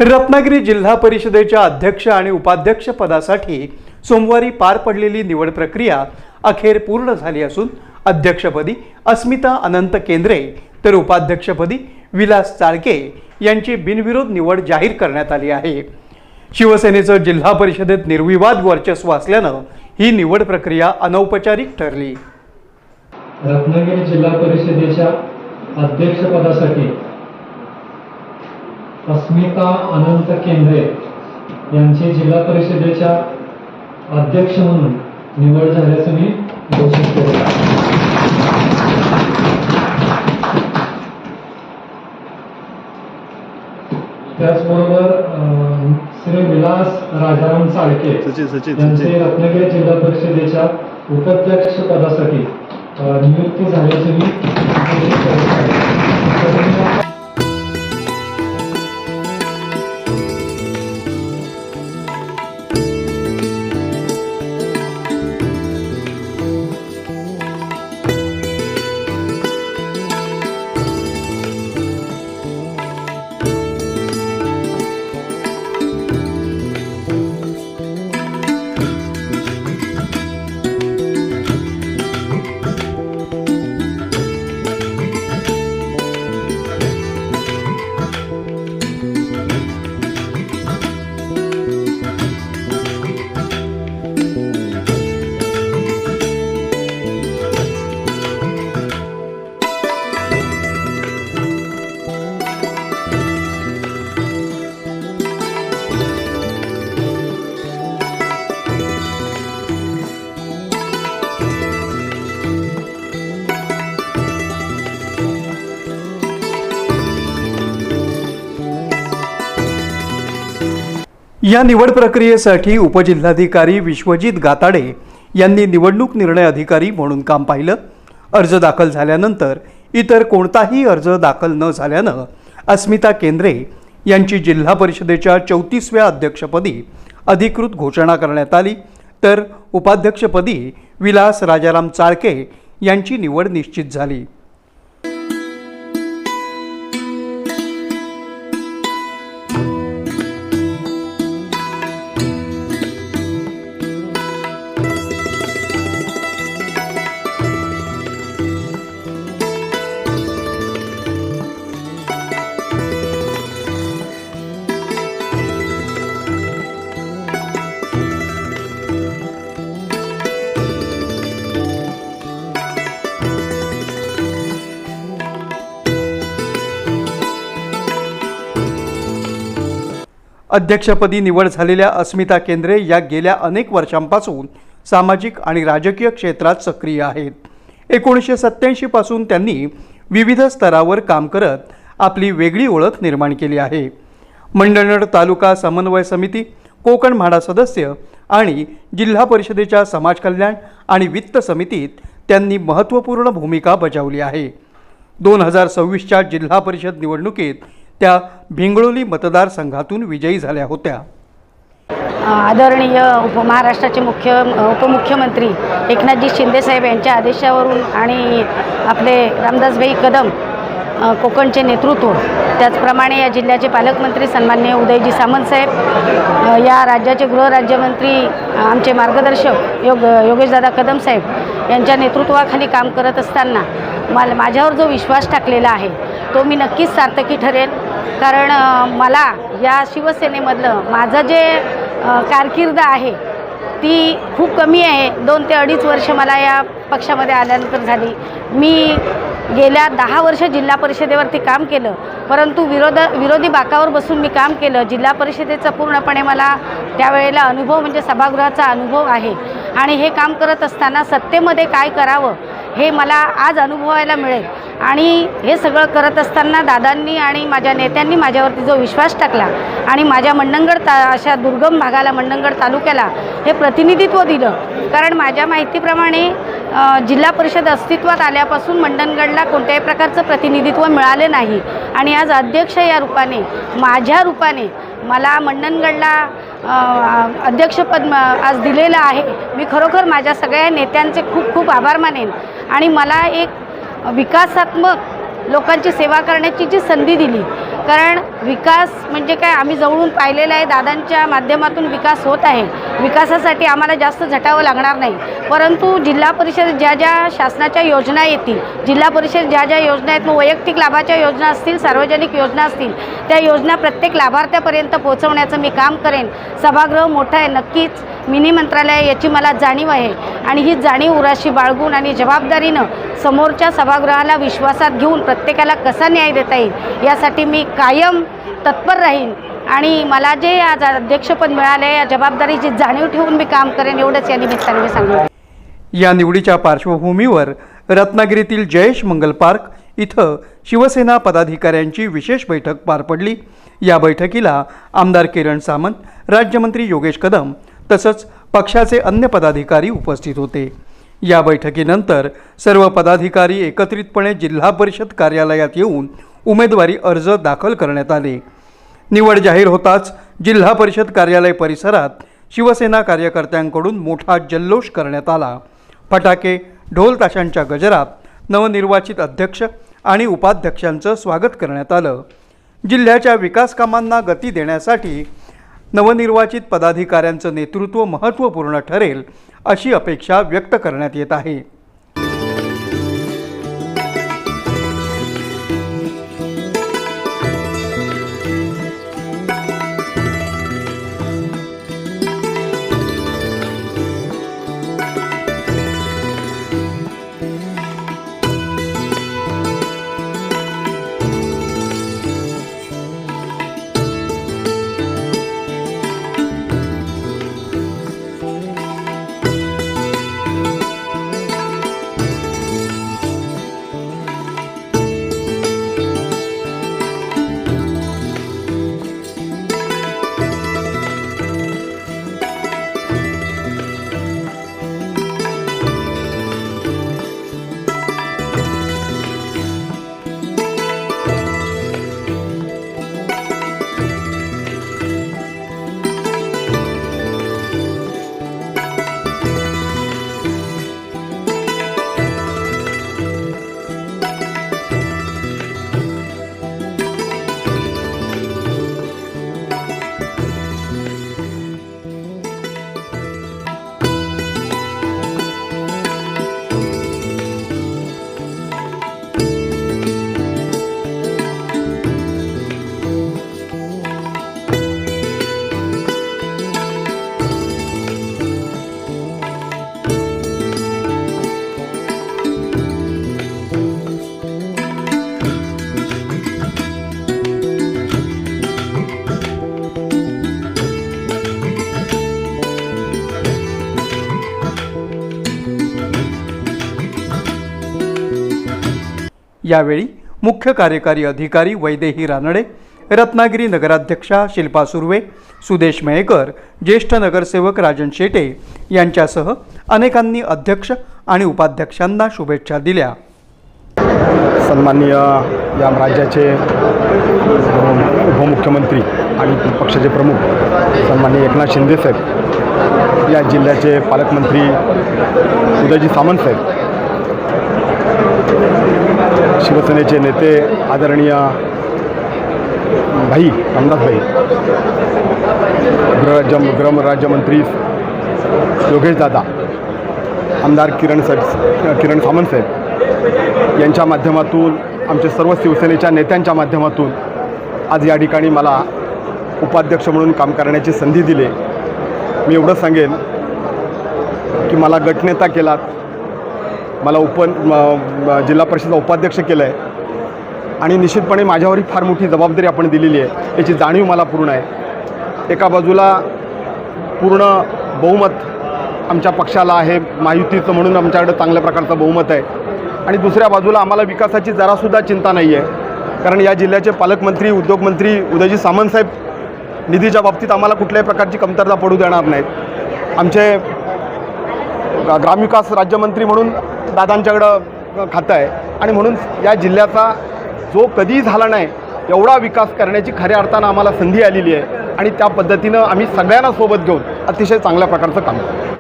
रत्नागिरी जिल्हा परिषदेच्या अध्यक्ष आणि उपाध्यक्ष पदासाठी सोमवारी पार पडलेली निवड प्रक्रिया अखेर पूर्ण झाली असून अध्यक्षपदी अस्मिता अनंत केंद्रे तर उपाध्यक्षपदी विलास चाळके यांची बिनविरोध निवड जाहीर करण्यात आली आहे। शिवसेनेचं जिल्हा परिषदेत निर्विवाद वर्चस्व असल्यानं ही निवड प्रक्रिया अनौपचारिक ठरली। रत्नागिरी जिल्हा परिषदेच्या अध्यक्षपदासाठी अस्मिता अनंत केंद्रे यांची जिल्हा परिषदेच्या अध्यक्ष म्हणून निवड झाल्याचे मी घोषित केले। त्याचबरोबर श्री विलास राजाराम चाळके यांचे रत्नागिरी जिल्हा परिषदेच्या उपाध्यक्ष पदासाठी नियुक्ती झाल्याचे मी घोषित केले। या निवड प्रक्रियेसाठी उपजिल्हाधिकारी विश्वजित गाताडे यांनी निवडणूक निर्णय अधिकारी म्हणून काम पाहिलं। अर्ज दाखल झाल्यानंतर इतर कोणताही अर्ज दाखल न झाल्यानं अस्मिता केंद्रे यांची जिल्हा परिषदेच्या 34व्या अध्यक्षपदी अधिकृत घोषणा करण्यात आली, तर उपाध्यक्षपदी विलास राजाराम चाळके यांची निवड निश्चित झाली। अध्यक्षपदी निवड झालेल्या अस्मिता केंद्रे या गेल्या अनेक वर्षांपासून सामाजिक आणि राजकीय क्षेत्रात सक्रिय आहेत। 1987 पासून त्यांनी विविध स्तरावर काम करत आपली वेगळी ओळख निर्माण केली आहे। मंडणगड तालुका समन्वय समिती, कोकण म्हाडा सदस्य आणि जिल्हा परिषदेच्या समाज कल्याण आणि वित्त समितीत त्यांनी महत्त्वपूर्ण भूमिका बजावली आहे। 2026च्या जिल्हा परिषद निवडणुकीत त्या भिंगळोली मतदारसंघातून विजयी झाल्या होत्या। आदरणीय महाराष्ट्राचे उपमुख्यमंत्री एकनाथजी शिंदे साहेब यांच्या आदेशावरून आणि आपले रामदासभाई कदम कोकणचे नेतृत्व, त्याचप्रमाणे या जिल्ह्याचे पालकमंत्री सन्माननीय उदयजी सामंत साहेब, या राज्याचे गृहराज्यमंत्री आमचे मार्गदर्शक योगेशदादा कदम साहेब यांच्या नेतृत्वाखाली काम करत असताना माझ्यावर जो विश्वास टाकलेला आहे तो मी नक्कीच सार्थकी ठरेल। कारण मला या शिवसेनेमधलं माझं जे कारकीर्द आहे ती खूप कमी आहे। 2 ते 2.5 वर्ष मला या पक्षामध्ये आल्यानंतर झाली। मी गेल्या 10 वर्ष जिल्हा परिषदेवरती काम केलं, परंतु विरोधी बाकावर बसून मी काम केलं। जिल्हा परिषदेचा पूर्णपणे मला त्यावेळेला अनुभव म्हणजे सभागृहाचा अनुभव आहे आणि हे काम करत असताना सत्तेमध्ये काय करावं हे मला आज अनुभवायला मिळेल। आणि हे सगळं करत असताना दादांनी आणि माझ्या नेत्यांनी माझ्यावरती जो विश्वास टाकला आणि माझ्या मंडणगड अशा दुर्गम भागाला, मंडणगड तालुक्याला हे प्रतिनिधित्व दिलं। कारण माझ्या माहितीप्रमाणे जिल्हा परिषद अस्तित्वात आल्यापासून मंडणगडला कोणत्याही प्रकारचं प्रतिनिधित्व मिळाले नाही आणि आज अध्यक्ष या रूपाने, माझ्या रूपाने मला मंडणगडला अध्यक्षपद आज दिलेलं आहे। मी खरोखर माझ्या सगळ्या नेत्यांचे खूप खूप आभार मानेन आणि मला एक विकासात्मक लोकांची सेवा करण्याची जी संधी दिली कारण विकास म्हणजे काय, आम्ही जवळून पाहिलेलं आहे, दादांच्या माध्यमातून विकास होत आहे. विकासासाठी आम्हाला जास्त झटावं लागणार नाही, परंतु जिल्हा परिषद ज्या ज्या शासनाच्या योजना येतील, जिल्हा परिषद ज्या ज्या योजना आहेत, मग वैयक्तिक लाभाच्या योजना असतील, सार्वजनिक योजना असतील, त्या योजना प्रत्येक लाभार्थ्यापर्यंत पोहोचवण्याचं मी काम करेन. सभागृह मोठं आहे, नक्कीच मिनी मंत्रालय याची मला जाणीव आहे आणि ही जाणीव उराशी बाळगून आणि जबाबदारीनं समोरच्या सभागृहाला विश्वासात घेऊन प्रत्येकाला कसा न्याय देता येईल यासाठी मी कायम तत्पर राहीन आणि मला जे आज अध्यक्षपद मिळाले या जबाबदारीची जाणीव ठेवून मी काम करेन, एवढंच या निमित्ताने मी सांगतो. या निवडीच्या पार्श्वभूमीवर रत्नागिरीतील जयेश मंगल पार्क इथं शिवसेना पदाधिकाऱ्यांची विशेष बैठक पार पडली. या बैठकीला आमदार किरण सामंत, राज्यमंत्री योगेश कदम तसंच पक्षाचे अन्य पदाधिकारी उपस्थित होते. या बैठकीनंतर सर्व पदाधिकारी एकत्रितपणे जिल्हा परिषद कार्यालयात येऊन उमेदवारी अर्ज दाखल करण्यात आले. निवड जाहीर होताच जिल्हा परिषद कार्यालय परिसरात शिवसेना कार्यकर्त्यांकडून मोठा जल्लोष करण्यात आला. फटाके, ढोल ताशांच्या गजरात नवनिर्वाचित अध्यक्ष आणि उपाध्यक्षांचं स्वागत करण्यात आलं. जिल्ह्याच्या विकास कामांना गती देण्यासाठी नवनिर्वाचित पदाधिकाऱ्यांचं नेतृत्व महत्त्वपूर्ण ठरेल अशी अपेक्षा व्यक्त करण्यात येत आहे. यावेळी मुख्य कार्यकारी अधिकारी वैदेही रानडे, रत्नागिरी नगराध्यक्षा शिल्पा सुर्वे, सुदेश मयेकर, ज्येष्ठ नगरसेवक राजन शेटे यांच्यासह अनेकांनी अध्यक्ष आणि उपाध्यक्षांना शुभेच्छा दिल्या. सन्माननीय या राज्याचे उपमुख्यमंत्री आणि पक्षाचे प्रमुख सन्माननीय एकनाथ शिंदे साहेब, या जिल्ह्याचे पालकमंत्री उदयजी सामंत साहेब, शिवसेनेचे नेते आदरणीय भाई रामदास भाई, गृहराज्यमंत्री योगेश दादा, आमदार किरण सामंत साहेब यांच्या माध्यमातून, आमचे सर्व शिवसेनेच्या नेत्यांच्या माध्यमातून आज या ठिकाणी मला उपाध्यक्ष म्हणून काम करण्याची संधी दिली. मी एवढं सांगेन की मला गटनेता केलात, मला जिल्हा परिषदेचा उपाध्यक्ष केलं आहे आणि निश्चितपणे माझ्यावरही फार मोठी जबाबदारी आपण दिलेली आहे, याची जाणीव मला पूर्ण आहे. एका बाजूला पूर्ण बहुमत आमच्या पक्षाला आहे, महायुतीचं, म्हणून आमच्याकडे चांगल्या प्रकारचं बहुमत आहे, आणि दुसऱ्या बाजूला आम्हाला विकासाची जरासुद्धा चिंता नाही आहे, कारण या जिल्ह्याचे पालकमंत्री उद्योगमंत्री उदयजी सामंत साहेब निधीच्या बाबतीत आम्हाला कुठल्याही प्रकारची कमतरता पडू देणार नाहीत. आमचे ग्रामविकास राज्यमंत्री म्हणून दादांच्याकडं खातं आहे, आणि म्हणून या जिल्ह्याचा जो कधीही झाला नाही एवढा विकास करण्याची खऱ्या अर्थानं आम्हाला संधी आलेली आहे, आणि त्या पद्धतीनं आम्ही सगळ्यांना सोबत घेऊन अतिशय चांगल्या प्रकारचं काम करतो.